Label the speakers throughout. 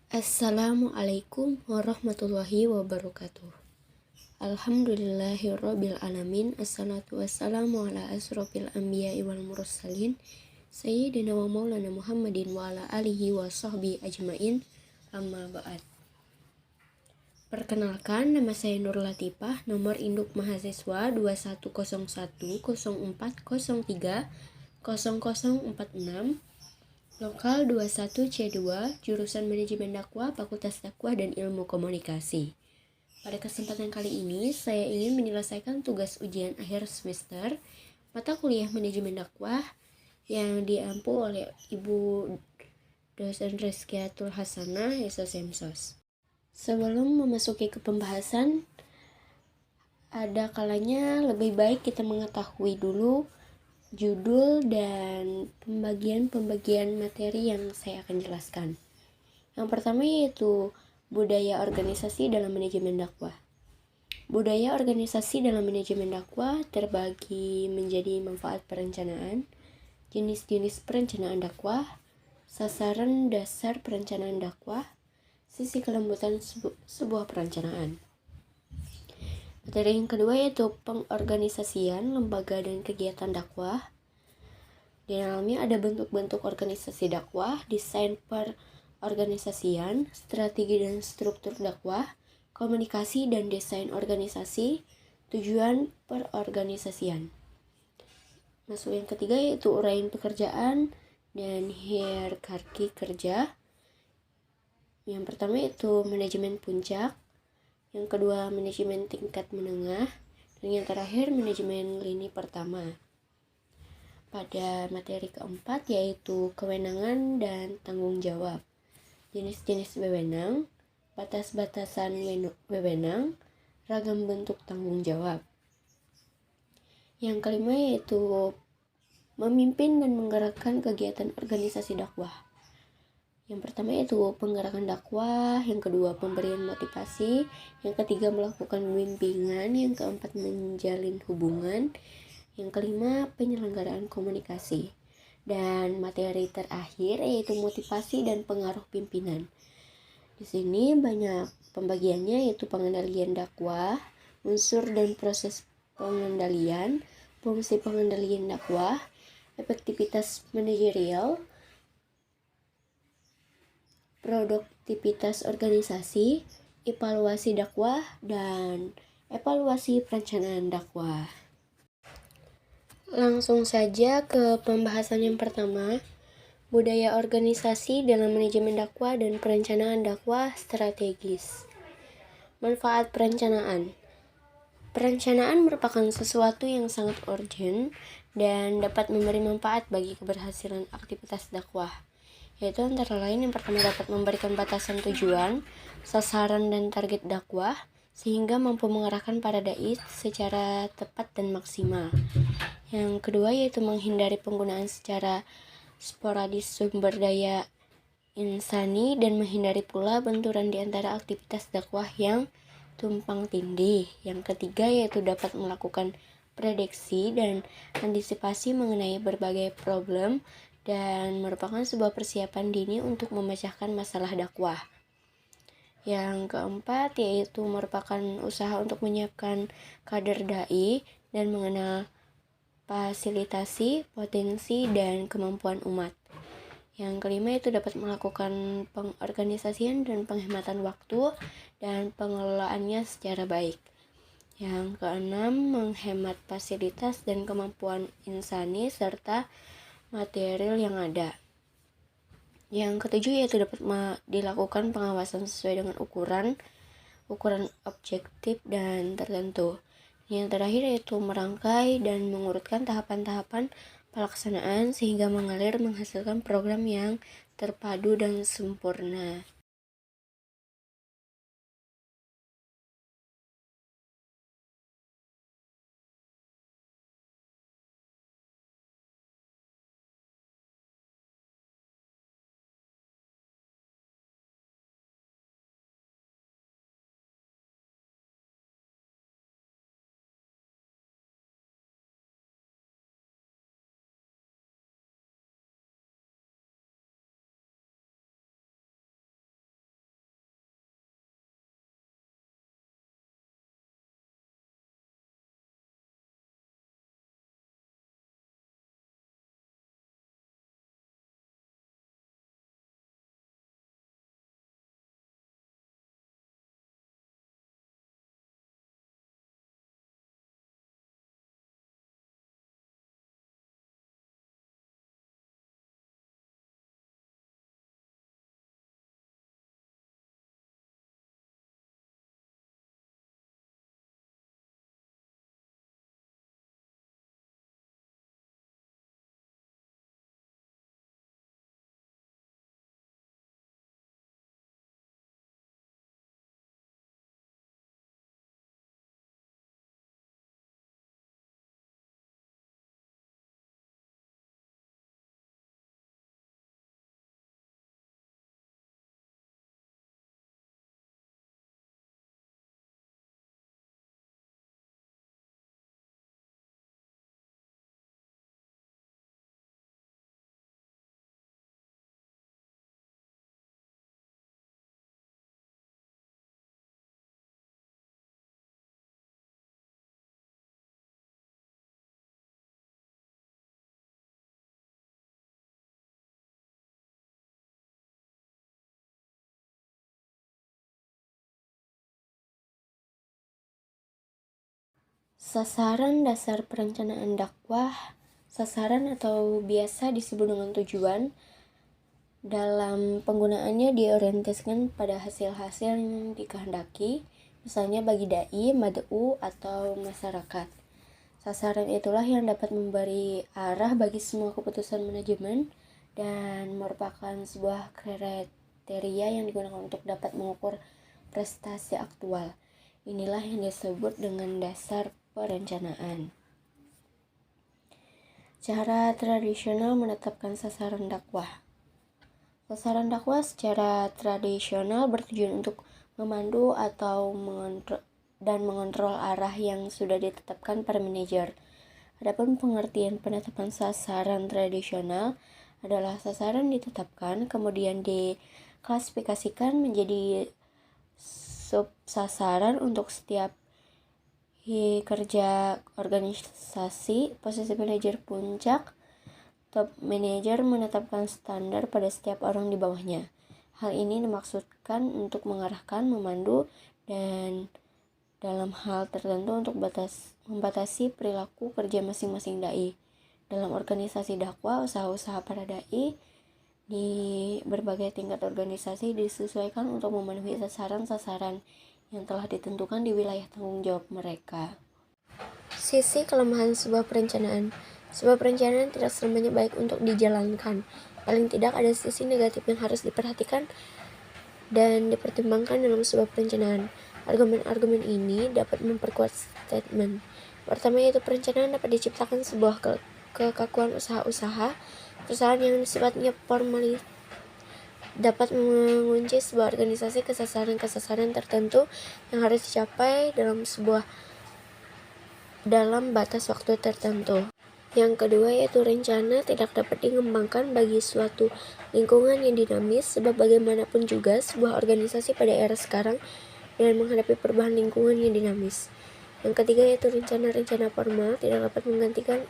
Speaker 1: Assalamualaikum warahmatullahi wabarakatuh. Alhamdulillahirabbil alamin. Assalatu wassalamu ala asrofil anbiya'i wal mursalin sayyidina wa maulana Muhammadin wa ala alihi wa sahbihi ajmain. Amma ba'd. Perkenalkan, nama saya Nur Latifah, nomor induk mahasiswa 210104030046, lokal 21C2, jurusan Manajemen Dakwah, Fakultas Dakwah dan Ilmu Komunikasi. Pada kesempatan kali ini, saya ingin menyelesaikan tugas ujian akhir semester mata kuliah Manajemen Dakwah yang diampu oleh Ibu dosen Rizkiatul Hasanah SOSMSOS. Sebelum memasuki ke pembahasan, ada kalanya lebih baik kita mengetahui dulu judul dan pembagian materi yang saya akan jelaskan. Yang pertama yaitu budaya organisasi dalam manajemen dakwah. Budaya organisasi dalam manajemen dakwah terbagi menjadi manfaat perencanaan, jenis-jenis perencanaan dakwah, sasaran dasar perencanaan dakwah, sisi kelembutan sebuah perencanaan. Materi yang kedua yaitu pengorganisasian lembaga dan kegiatan dakwah. Di dalamnya ada bentuk-bentuk organisasi dakwah, desain perorganisasian, strategi dan struktur dakwah, komunikasi dan desain organisasi, tujuan perorganisasian. Masuk yang ketiga yaitu uraian pekerjaan dan hierarki kerja. Yang pertama yaitu manajemen puncak, yang kedua manajemen tingkat menengah, dan yang terakhir manajemen lini pertama. Pada materi keempat yaitu kewenangan dan tanggung jawab, jenis-jenis wewenang, batas-batasan wewenang, ragam bentuk tanggung jawab. Yang kelima yaitu memimpin dan menggerakkan kegiatan organisasi dakwah. Yang pertama yaitu penggerakan dakwah, yang kedua pemberian motivasi, yang ketiga melakukan bimbingan, yang keempat menjalin hubungan, yang kelima penyelenggaraan komunikasi, dan materi terakhir yaitu motivasi dan pengaruh pimpinan. Di sini banyak pembagiannya yaitu pengendalian dakwah, unsur dan proses pengendalian, fungsi pengendalian dakwah, efektivitas manajerial, produktivitas organisasi, evaluasi dakwah, dan evaluasi perencanaan dakwah. Langsung saja ke pembahasan yang pertama, budaya organisasi dalam manajemen dakwah dan perencanaan dakwah strategis. Manfaat perencanaan. Perencanaan merupakan sesuatu yang sangat urgent dan dapat memberi manfaat bagi keberhasilan aktivitas dakwah, yaitu antara lain yang pertama dapat memberikan batasan tujuan, sasaran dan target dakwah sehingga mampu mengarahkan para dai secara tepat dan maksimal. Yang kedua yaitu menghindari penggunaan secara sporadis sumber daya insani dan menghindari pula benturan di antara aktivitas dakwah yang tumpang tindih. Yang ketiga yaitu dapat melakukan prediksi dan antisipasi mengenai berbagai problem dan merupakan sebuah persiapan dini untuk memecahkan masalah dakwah. Yang keempat yaitu merupakan usaha untuk menyiapkan kader dai dan mengenal fasilitasi, potensi, dan kemampuan umat. Yang kelima itu dapat melakukan pengorganisasian dan penghematan waktu dan pengelolaannya secara baik. Yang keenam, menghemat fasilitas dan kemampuan insani serta material yang ada. Yang ketujuh yaitu dapat dilakukan pengawasan sesuai dengan ukuran objektif dan tertentu. Yang terakhir yaitu merangkai dan mengurutkan tahapan-tahapan pelaksanaan sehingga mengalir menghasilkan program yang terpadu dan sempurna. Sasaran dasar perencanaan dakwah. Sasaran atau biasa disebut dengan tujuan, dalam penggunaannya diorientasikan pada hasil-hasil yang dikehendaki, misalnya bagi dai, mad'u, atau masyarakat. Sasaran itulah yang dapat memberi arah bagi semua keputusan manajemen dan merupakan sebuah kriteria yang digunakan untuk dapat mengukur prestasi aktual. Inilah yang disebut dengan dasar perencanaan. Cara tradisional menetapkan sasaran dakwah. Sasaran dakwah secara tradisional bertujuan untuk memandu atau mengontrol arah yang sudah ditetapkan para manajer. Adapun pengertian penetapan sasaran tradisional adalah sasaran ditetapkan kemudian diklasifikasikan menjadi subsasaran untuk setiap kerja organisasi. Posisi manajer puncak, top manager menetapkan standar pada setiap orang di bawahnya. Hal ini dimaksudkan untuk mengarahkan, memandu, dan dalam hal tertentu untuk membatasi perilaku kerja masing-masing dai. Dalam organisasi dakwah, usaha-usaha para dai di berbagai tingkat organisasi disesuaikan untuk memenuhi sasaran-sasaran yang telah ditentukan di wilayah tanggung jawab mereka. Sisi kelemahan sebuah perencanaan. Sebuah perencanaan tidak selamanya baik untuk dijalankan. Paling tidak ada sisi negatif yang harus diperhatikan dan dipertimbangkan dalam sebuah perencanaan. Argumen-argumen ini dapat memperkuat statement pertama, yaitu perencanaan dapat diciptakan sebuah kekakuan usaha-usaha. Perusahaan yang sifatnya formalis dapat mengunci sebuah organisasi ke sasaran-sasaran tertentu yang harus dicapai dalam batas waktu tertentu. Yang kedua, yaitu rencana tidak dapat dikembangkan bagi suatu lingkungan yang dinamis, sebab bagaimanapun juga sebuah organisasi pada era sekarang dengan menghadapi perubahan lingkungan yang dinamis. Yang ketiga, yaitu rencana-rencana formal tidak dapat menggantikan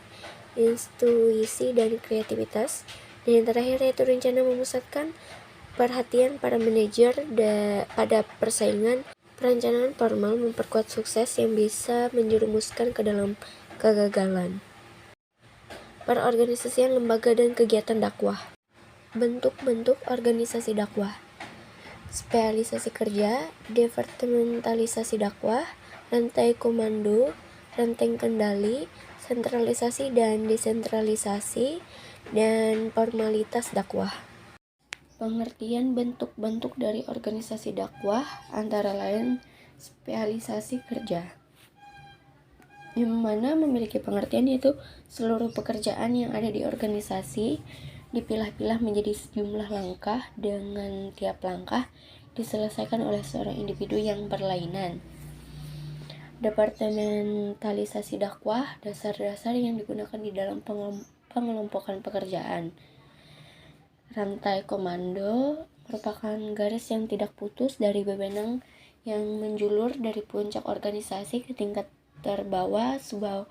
Speaker 1: intuisi dan kreativitas. Dan yang terakhir, yaitu rencana memusatkan perhatian para manajer pada persaingan. Perencanaan formal memperkuat sukses yang bisa menjerumuskan ke dalam kegagalan. Perorganisasian lembaga dan kegiatan dakwah. Bentuk-bentuk organisasi dakwah. Spesialisasi kerja, departementalisasi dakwah, rantai komando, rantai kendali, sentralisasi dan desentralisasi, dan formalitas dakwah. Pengertian bentuk-bentuk dari organisasi dakwah antara lain spesialisasi kerja, yang mana memiliki pengertian yaitu seluruh pekerjaan yang ada di organisasi dipilah-pilah menjadi sejumlah langkah, dengan tiap langkah diselesaikan oleh seorang individu yang berlainan. Departementalisasi dakwah, dasar-dasar yang digunakan di dalam pengelompokan pekerjaan. Rantai komando merupakan garis yang tidak putus dari bebenang yang menjulur dari puncak organisasi ke tingkat terbawah sebuah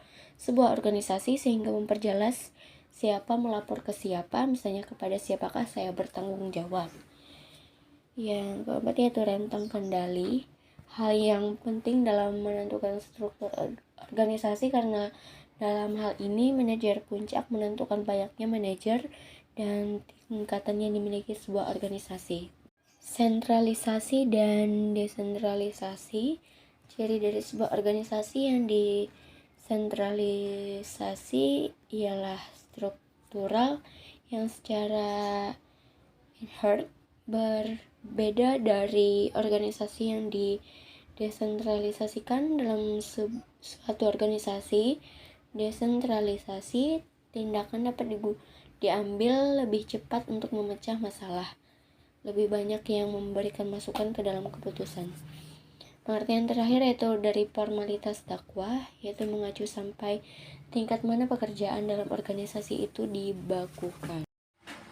Speaker 1: organisasi sehingga memperjelas siapa melapor ke siapa, misalnya kepada siapakah saya bertanggung jawab. Yang keempat, yaitu rentang kendali. Hal yang penting dalam menentukan struktur organisasi, karena dalam hal ini manajer puncak menentukan banyaknya manajer dan tingkatan yang dimiliki sebuah organisasi. Sentralisasi dan desentralisasi. Ciri dari sebuah organisasi yang desentralisasi ialah struktural yang secara inherent berbeda dari organisasi yang didesentralisasikan. Dalam suatu organisasi desentralisasi, tindakan dapat diambil lebih cepat untuk memecah masalah. Lebih banyak yang memberikan masukan ke dalam keputusan. Pengertian terakhir yaitu dari formalitas dakwah, yaitu mengacu sampai tingkat mana pekerjaan dalam organisasi itu dibakukan.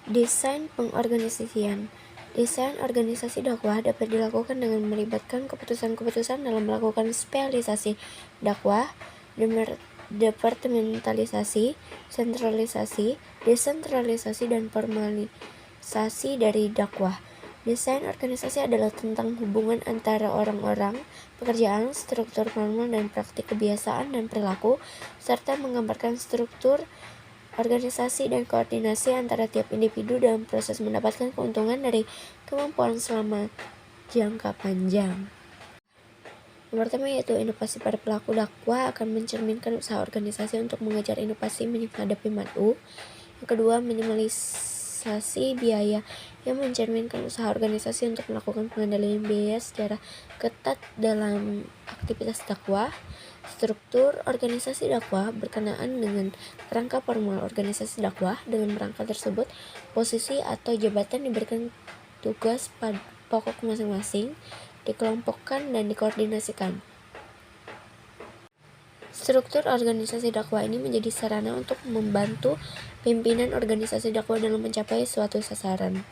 Speaker 1: Desain pengorganisasian. Desain organisasi dakwah dapat dilakukan dengan melibatkan keputusan-keputusan dalam melakukan spesialisasi dakwah, departementalisasi, sentralisasi, desentralisasi, dan formalisasi dari dakwah. Desain organisasi adalah tentang hubungan antara orang-orang, pekerjaan, struktur formal dan praktik kebiasaan dan perilaku, serta menggambarkan struktur organisasi dan koordinasi antara tiap individu dalam proses mendapatkan keuntungan dari kemampuan selama jangka panjang. Yang pertama yaitu inovasi pada pelaku dakwah akan mencerminkan usaha organisasi untuk mengejar inovasi menghadapi mad'u. Yang kedua, minimalisasi biaya yang mencerminkan usaha organisasi untuk melakukan pengendalian biaya secara ketat dalam aktivitas dakwah. Struktur organisasi dakwah berkenaan dengan kerangka formal organisasi dakwah. Dengan kerangka tersebut, posisi atau jabatan diberikan tugas pokok masing-masing, dikelompokkan dan dikoordinasikan. Struktur organisasi dakwah ini menjadi sarana untuk membantu pimpinan organisasi dakwah dalam mencapai suatu sasaran.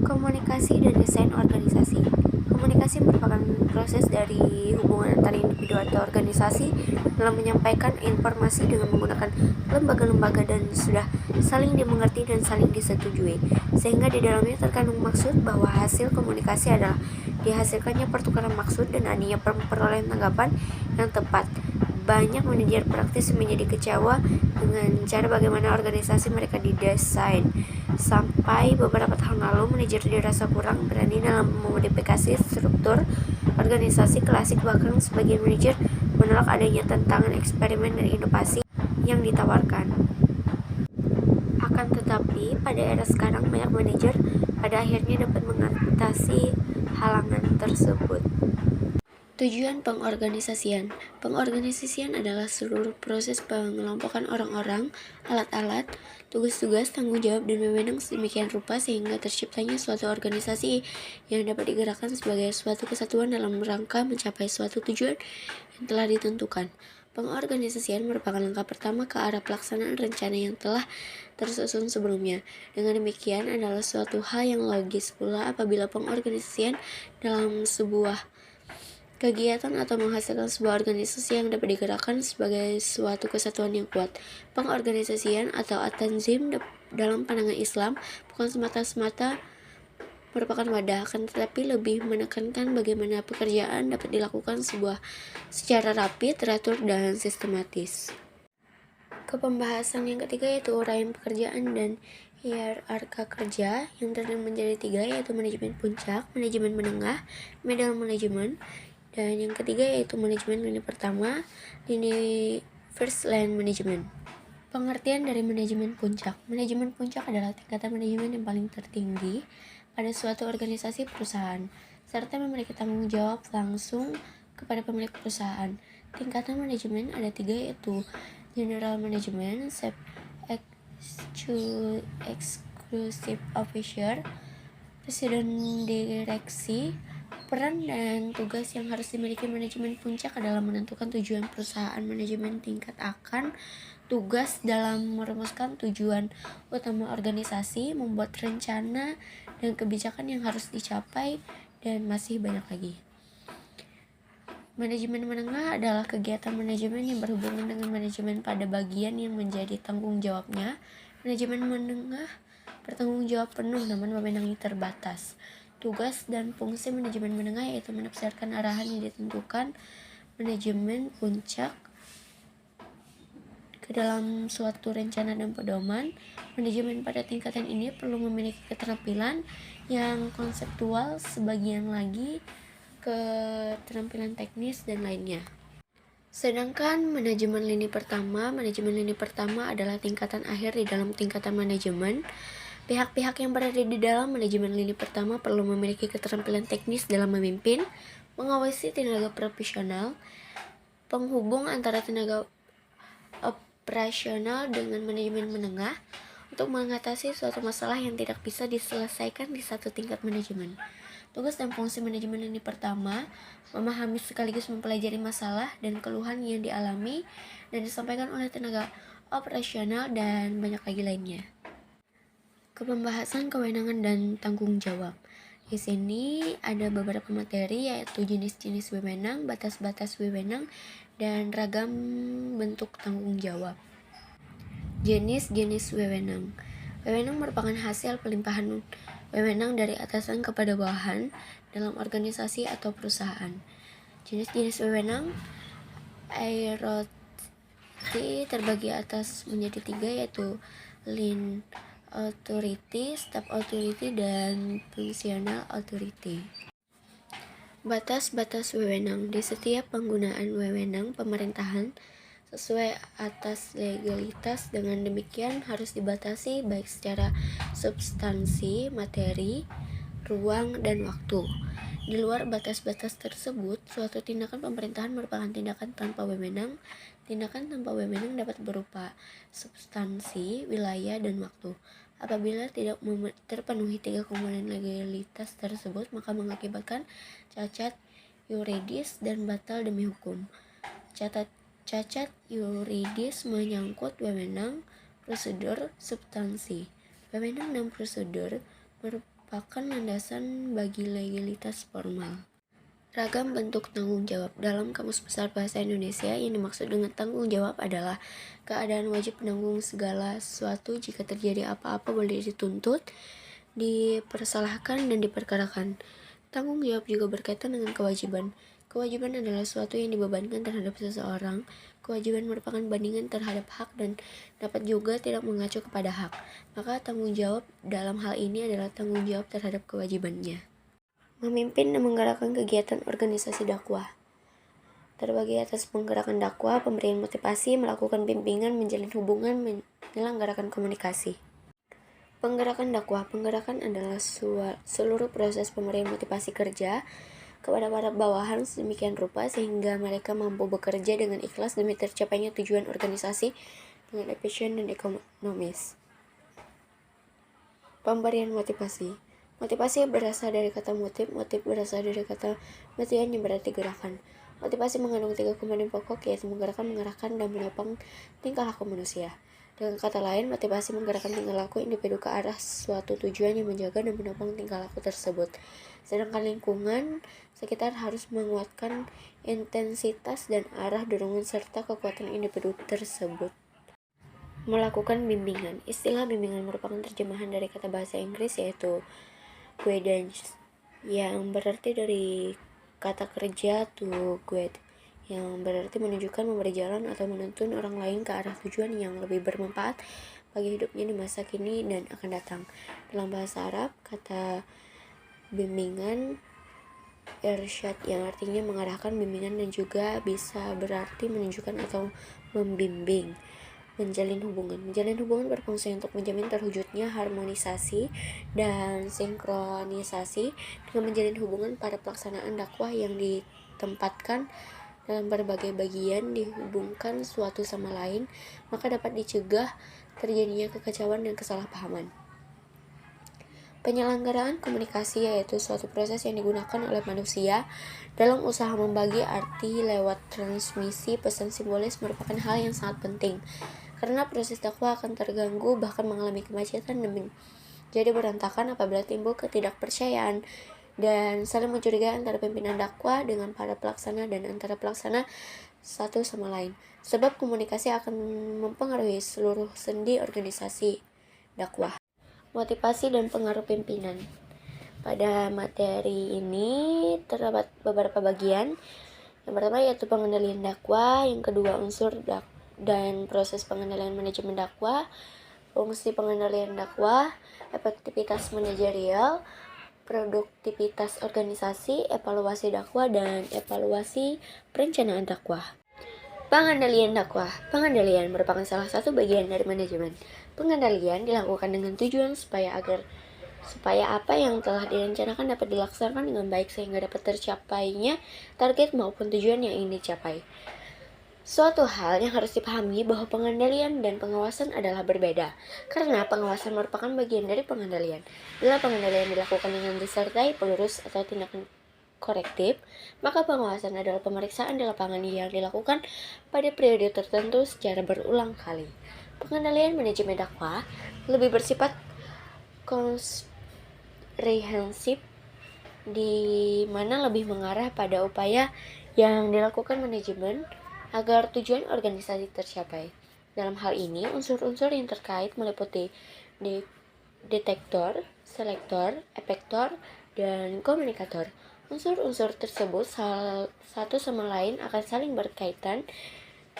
Speaker 1: Komunikasi dan desain organisasi. Komunikasi merupakan proses dari hubungan antara individu atau organisasi dalam menyampaikan informasi dengan menggunakan lembaga-lembaga dan sudah saling dimengerti dan saling disetujui, sehingga di dalamnya terkandung maksud bahwa hasil komunikasi adalah dihasilkannya pertukaran maksud dan adanya perolehan tanggapan yang tepat. Banyak manajer praktis menjadi kecewa dengan cara bagaimana organisasi mereka didesain. Sampai beberapa tahun lalu, manajer dirasa kurang berani dalam memodifikasi struktur organisasi klasik. Bahkan sebagian manajer menolak adanya tantangan eksperimen dan inovasi yang ditawarkan. Akan tetapi, pada era sekarang banyak manajer pada akhirnya dapat mengatasi halangan tersebut. Tujuan pengorganisasian. Pengorganisasian adalah seluruh proses pengelompokan orang-orang, alat-alat, tugas-tugas, tanggung jawab, dan wewenang sedemikian rupa sehingga terciptanya suatu organisasi yang dapat digerakkan sebagai suatu kesatuan dalam rangka mencapai suatu tujuan yang telah ditentukan. Pengorganisasian merupakan langkah pertama ke arah pelaksanaan rencana yang telah tersusun sebelumnya. Dengan demikian adalah suatu hal yang logis pula apabila pengorganisasian dalam sebuah kegiatan atau menghasilkan sebuah organisasi yang dapat digerakkan sebagai suatu kesatuan yang kuat. Pengorganisasian atau at-tanzim dalam pandangan Islam bukan semata-mata merupakan wadah, akan tetapi lebih menekankan bagaimana pekerjaan dapat dilakukan secara rapi, teratur, dan sistematis. Kepembahasan yang ketiga yaitu uraian pekerjaan dan hierarka kerja yang terdiri menjadi 3 yaitu manajemen puncak, manajemen menengah, middle management. Dan yang ketiga yaitu manajemen lini pertama, lini first line management. Pengertian dari manajemen puncak. Manajemen puncak adalah tingkatan manajemen yang paling tertinggi pada suatu organisasi perusahaan, serta memiliki tanggung jawab langsung kepada pemilik perusahaan. Tingkatan manajemen ada 3 yaitu General Management, Executive Officer, Presiden Direksi. Peran dan tugas yang harus dimiliki manajemen puncak adalah menentukan tujuan perusahaan. Manajemen tingkat akan tugas dalam merumuskan tujuan utama organisasi, membuat rencana dan kebijakan yang harus dicapai, dan masih banyak lagi. Manajemen menengah adalah kegiatan manajemen yang berhubungan dengan manajemen pada bagian yang menjadi tanggung jawabnya. Manajemen menengah bertanggung jawab penuh namun wewenangnya terbatas. Tugas dan fungsi manajemen menengah yaitu menafsirkan arahan yang ditentukan manajemen puncak ke dalam suatu rencana dan pedoman. Manajemen pada tingkatan ini perlu memiliki keterampilan yang konseptual, sebagian lagi keterampilan teknis dan lainnya. Sedangkan manajemen lini pertama adalah tingkatan akhir di dalam tingkatan manajemen. Pihak-pihak yang berada di dalam manajemen lini pertama perlu memiliki keterampilan teknis dalam memimpin, mengawasi tenaga profesional, penghubung antara tenaga operasional dengan manajemen menengah untuk mengatasi suatu masalah yang tidak bisa diselesaikan di satu tingkat manajemen. Tugas dan fungsi manajemen lini pertama memahami sekaligus mempelajari masalah dan keluhan yang dialami dan disampaikan oleh tenaga operasional dan banyak lagi lainnya. Kepembahasan kewenangan dan tanggung jawab. Di sini ada beberapa materi yaitu jenis-jenis wewenang, batas-batas wewenang, dan ragam bentuk tanggung jawab. Jenis-jenis wewenang. Wewenang merupakan hasil pelimpahan wewenang dari atasan kepada bawahan dalam organisasi atau perusahaan. Jenis-jenis wewenang hierarchy terbagi atas menjadi 3, yaitu line authority, staff authority, dan functional authority. Batas-batas wewenang. Di setiap penggunaan wewenang pemerintahan sesuai atas legalitas, dengan demikian harus dibatasi baik secara substansi, materi, ruang, dan waktu. Di luar batas-batas tersebut, suatu tindakan pemerintahan merupakan tindakan tanpa wewenang. Tindakan tanpa wewenang dapat berupa substansi, wilayah, dan waktu. Apabila tidak terpenuhi 3 komponen legalitas tersebut, maka mengakibatkan cacat yuridis dan batal demi hukum. Cacat yuridis menyangkut wewenang, prosedur, substansi. Wewenang dan prosedur merupakan landasan bagi legalitas formal. Ragam bentuk tanggung jawab. Dalam Kamus Besar Bahasa Indonesia, yang dimaksud dengan tanggung jawab adalah keadaan wajib menanggung segala sesuatu jika terjadi apa-apa boleh dituntut, dipersalahkan, dan diperkarakan. Tanggung jawab juga berkaitan dengan kewajiban. Kewajiban adalah sesuatu yang dibebankan terhadap seseorang. Kewajiban merupakan bandingan terhadap hak dan dapat juga tidak mengacu kepada hak. Maka tanggung jawab dalam hal ini adalah tanggung jawab terhadap kewajibannya. Memimpin dan menggerakkan kegiatan organisasi dakwah. Terbagi atas penggerakan dakwah, pemberian motivasi, melakukan bimbingan, menjalin hubungan, menyelenggarakan komunikasi. Penggerakan dakwah. Penggerakan adalah seluruh proses pemberian motivasi kerja kepada para bawahan sedemikian rupa sehingga mereka mampu bekerja dengan ikhlas demi tercapainya tujuan organisasi dengan efisien dan ekonomis. Pemberian motivasi. Motivasi berasal dari kata motif berasal dari kata motivan yang berarti gerakan. Motivasi mengandung 3 komponen pokok, yaitu menggerakkan, mengarahkan, dan menopang tingkah laku manusia. Dengan kata lain, motivasi menggerakkan tingkah laku individu ke arah suatu tujuan yang menjaga dan menopang tingkah laku tersebut. Sedangkan lingkungan sekitar harus menguatkan intensitas dan arah dorongan serta kekuatan individu tersebut. Melakukan bimbingan. Istilah bimbingan merupakan terjemahan dari kata bahasa Inggris yaitu guidance, yang berarti dari kata kerja to guide, yang berarti menunjukkan, memberi jalan, atau menuntun orang lain ke arah tujuan yang lebih bermanfaat bagi hidupnya di masa kini dan akan datang. Dalam bahasa Arab, kata bimbingan irsyad yang artinya mengarahkan, bimbingan, dan juga bisa berarti menunjukkan atau membimbing. Menjalin hubungan berfungsi untuk menjamin terwujudnya harmonisasi dan sinkronisasi dengan menjalin hubungan pada pelaksanaan dakwah yang ditempatkan dalam berbagai bagian dihubungkan suatu sama lain, maka dapat dicegah terjadinya kekacauan dan kesalahpahaman. Penyelenggaraan komunikasi yaitu suatu proses yang digunakan oleh manusia dalam usaha membagi arti lewat transmisi pesan simbolis merupakan hal yang sangat penting. Karena proses dakwah akan terganggu, bahkan mengalami kemacetan dan menjadi berantakan apabila timbul ketidakpercayaan dan saling mencurigai antara pimpinan dakwah dengan para pelaksana dan antara pelaksana satu sama lain. Sebab komunikasi akan mempengaruhi seluruh sendi organisasi dakwah. Motivasi dan pengaruh pimpinan. Pada materi ini terdapat beberapa bagian. Yang pertama yaitu pengendalian dakwah, yang kedua unsur dan proses pengendalian manajemen dakwah, fungsi pengendalian dakwah, efektivitas manajerial, produktivitas organisasi, evaluasi dakwah, dan evaluasi perencanaan dakwah. Pengendalian dakwah. Pengendalian merupakan salah satu bagian dari manajemen. Pengendalian dilakukan dengan tujuan supaya apa yang telah direncanakan dapat dilaksanakan dengan baik sehingga dapat tercapainya target maupun tujuan yang ingin dicapai. Suatu hal yang harus dipahami bahwa pengendalian dan pengawasan adalah berbeda, karena pengawasan merupakan bagian dari pengendalian. Bila pengendalian dilakukan dengan disertai pelurus atau tindakan korektif, maka pengawasan adalah pemeriksaan di lapangan yang dilakukan pada periode tertentu secara berulang kali. Pengendalian manajemen dakwah lebih bersifat komprehensif, di mana lebih mengarah pada upaya yang dilakukan manajemen agar tujuan organisasi tercapai. Dalam hal ini, unsur-unsur yang terkait meliputi detektor, selektor, efektor, dan komunikator. Unsur-unsur tersebut satu sama lain akan saling berkaitan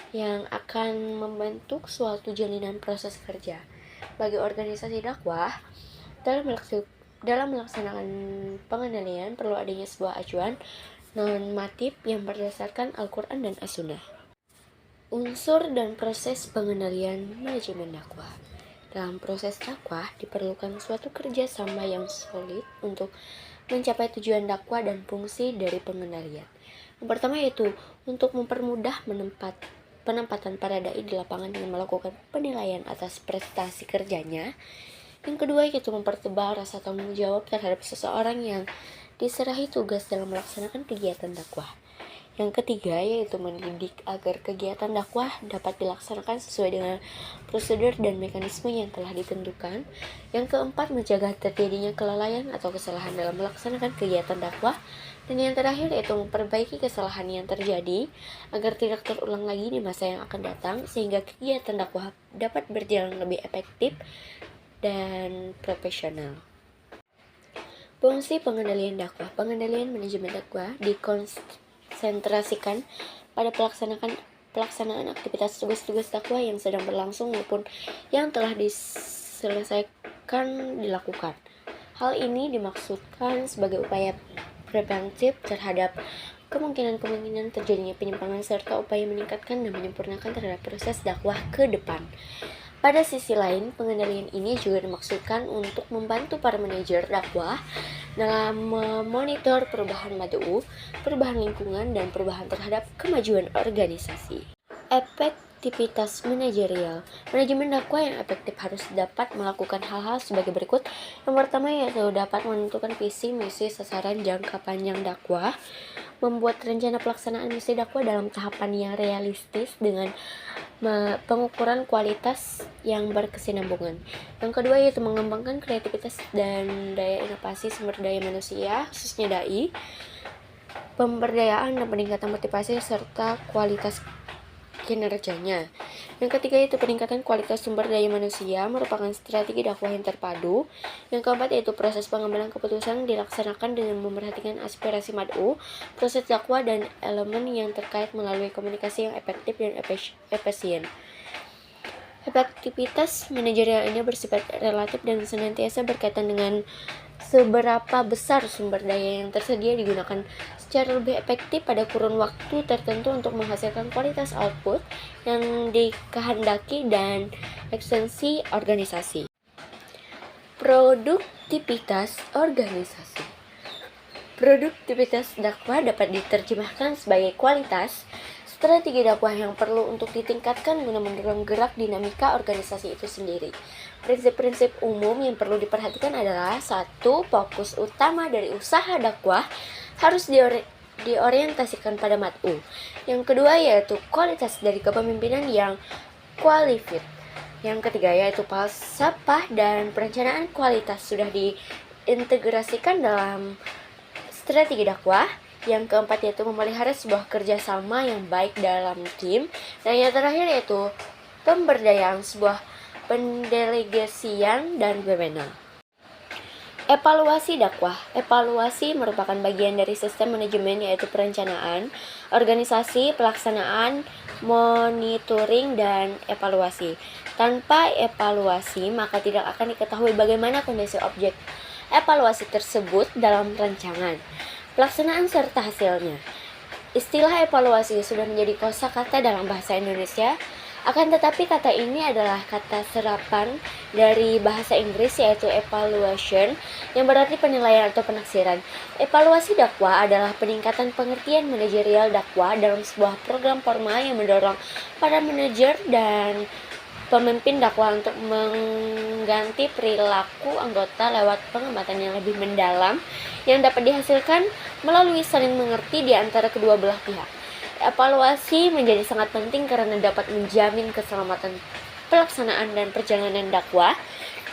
Speaker 1: yang akan membentuk suatu jalinan proses kerja. Bagi organisasi dakwah, dalam melaksanakan pengendalian perlu adanya sebuah acuan normatif yang berdasarkan Al-Quran dan As-Sunnah. Unsur dan proses pengendalian manajemen dakwah. Dalam proses dakwah diperlukan suatu kerjasama yang solid untuk mencapai tujuan dakwah dan fungsi dari pengendalian. Yang pertama yaitu untuk mempermudah penempatan para dai di lapangan dengan melakukan penilaian atas prestasi kerjanya. Yang kedua yaitu mempertebal rasa tanggung jawab terhadap seseorang yang diserahi tugas dalam melaksanakan kegiatan dakwah. Yang ketiga yaitu mendidik agar kegiatan dakwah dapat dilaksanakan sesuai dengan prosedur dan mekanisme yang telah ditentukan. Yang keempat, mencegah terjadinya kelalaian atau kesalahan dalam melaksanakan kegiatan dakwah. Dan yang terakhir yaitu memperbaiki kesalahan yang terjadi agar tidak terulang lagi di masa yang akan datang, sehingga kegiatan dakwah dapat berjalan lebih efektif dan profesional. Fungsi pengendalian dakwah. Pengendalian manajemen dakwah dikonsentrasikan pada pelaksanaan aktivitas tugas-tugas dakwah yang sedang berlangsung maupun yang telah diselesaikan dilakukan. Hal ini dimaksudkan sebagai upaya preventif terhadap kemungkinan terjadinya penyimpangan serta upaya meningkatkan dan menyempurnakan terhadap proses dakwah ke depan. Pada sisi lain, pengendalian ini juga dimaksudkan untuk membantu para manajer dakwah dalam memonitor perubahan mad'u, perubahan lingkungan, dan perubahan terhadap kemajuan organisasi. Efektivitas manajerial. Manajemen dakwah yang efektif harus dapat melakukan hal-hal sebagai berikut. Yang pertama yaitu dapat menentukan visi, misi, sasaran jangka panjang dakwah, membuat rencana pelaksanaan misi dakwah dalam tahapan yang realistis dengan pengukuran kualitas yang berkesinambungan. Yang kedua yaitu mengembangkan kreativitas dan daya inovasi sumber daya manusia, khususnya dai, pemberdayaan dan peningkatan motivasi serta kualitas kinerjanya. Yang ketiga yaitu peningkatan kualitas sumber daya manusia merupakan strategi dakwah yang terpadu. Yang keempat yaitu proses pengambilan keputusan dilaksanakan dengan memperhatikan aspirasi mad'u, proses dakwah dan elemen yang terkait melalui komunikasi yang efektif dan efisien. Efektivitas manajerial ini bersifat relatif dan senantiasa berkaitan dengan seberapa besar sumber daya yang tersedia digunakan secara lebih efektif pada kurun waktu tertentu untuk menghasilkan kualitas output yang dikehendaki dan ekstensi organisasi. Produktivitas organisasi. Produktivitas dakwah dapat diterjemahkan sebagai kualitas strategi dakwah yang perlu untuk ditingkatkan guna mendorong gerak dinamika organisasi itu sendiri. Prinsip-prinsip umum yang perlu diperhatikan adalah: 1. Fokus utama dari usaha dakwah harus diorientasikan pada mad'u. Yang kedua yaitu kualitas dari kepemimpinan yang qualified. Yang ketiga yaitu falsafah dan perencanaan kualitas sudah diintegrasikan dalam strategi dakwah. Yang keempat yaitu memelihara sebuah kerjasama yang baik dalam tim. Dan yang terakhir yaitu pemberdayaan, sebuah pendelegasian dan wewenang. Evaluasi dakwah. Evaluasi merupakan bagian dari sistem manajemen yaitu perencanaan, organisasi, pelaksanaan, monitoring, dan evaluasi. Tanpa evaluasi maka tidak akan diketahui bagaimana kondisi objek evaluasi tersebut dalam rancangan, pelaksanaan serta hasilnya. Istilah evaluasi sudah menjadi kosakata dalam bahasa Indonesia, akan tetapi kata ini adalah kata serapan dari bahasa Inggris yaitu evaluation yang berarti penilaian atau penaksiran. Evaluasi dakwah adalah peningkatan pengertian manajerial dakwah dalam sebuah program formal yang mendorong para manajer dan pemimpin dakwah untuk mengganti perilaku anggota lewat pengamatan yang lebih mendalam yang dapat dihasilkan melalui saling mengerti di antara kedua belah pihak. Evaluasi menjadi sangat penting karena dapat menjamin keselamatan pelaksanaan dan perjalanan dakwah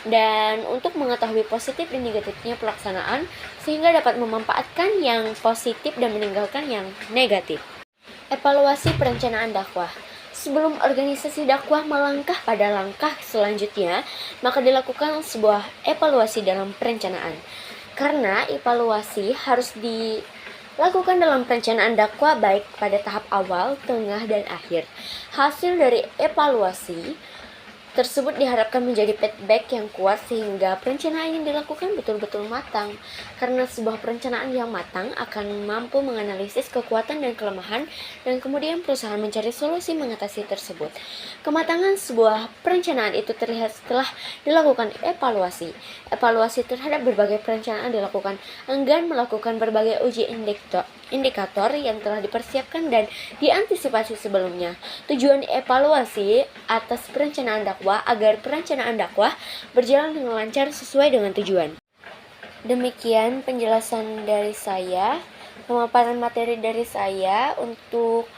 Speaker 1: dan untuk mengetahui positif dan negatifnya pelaksanaan sehingga dapat memanfaatkan yang positif dan meninggalkan yang negatif. Evaluasi perencanaan dakwah. Sebelum organisasi dakwah melangkah pada langkah selanjutnya, maka dilakukan sebuah evaluasi dalam perencanaan. Karena evaluasi harus dilakukan dalam perencanaan dakwah baik pada tahap awal, tengah, dan akhir. Hasil dari evaluasi tersebut diharapkan menjadi feedback yang kuat sehingga perencanaan yang dilakukan betul-betul matang. Karena sebuah perencanaan yang matang akan mampu menganalisis kekuatan dan kelemahan dan kemudian perusahaan mencari solusi mengatasi tersebut. Kematangan sebuah perencanaan itu terlihat setelah dilakukan evaluasi. Evaluasi terhadap berbagai perencanaan dilakukan enggan melakukan berbagai uji indikator yang telah dipersiapkan dan diantisipasi sebelumnya. Tujuan evaluasi atas perencanaan dakwah agar perencanaan dakwah berjalan dengan lancar sesuai dengan tujuan. Demikian penjelasan dari saya, pemaparan materi dari saya untuk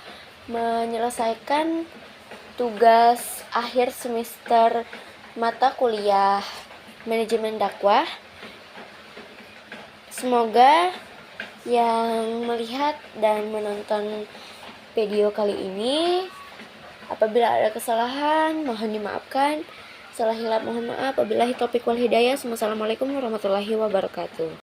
Speaker 1: menyelesaikan tugas akhir semester mata kuliah manajemen dakwah. Semoga yang melihat dan menonton video kali ini, apabila ada kesalahan mohon dimaafkan. Salah hilap mohon maaf. Wabillahi taufiq wal hidayah. Wassalamualaikum warahmatullahi wabarakatuh.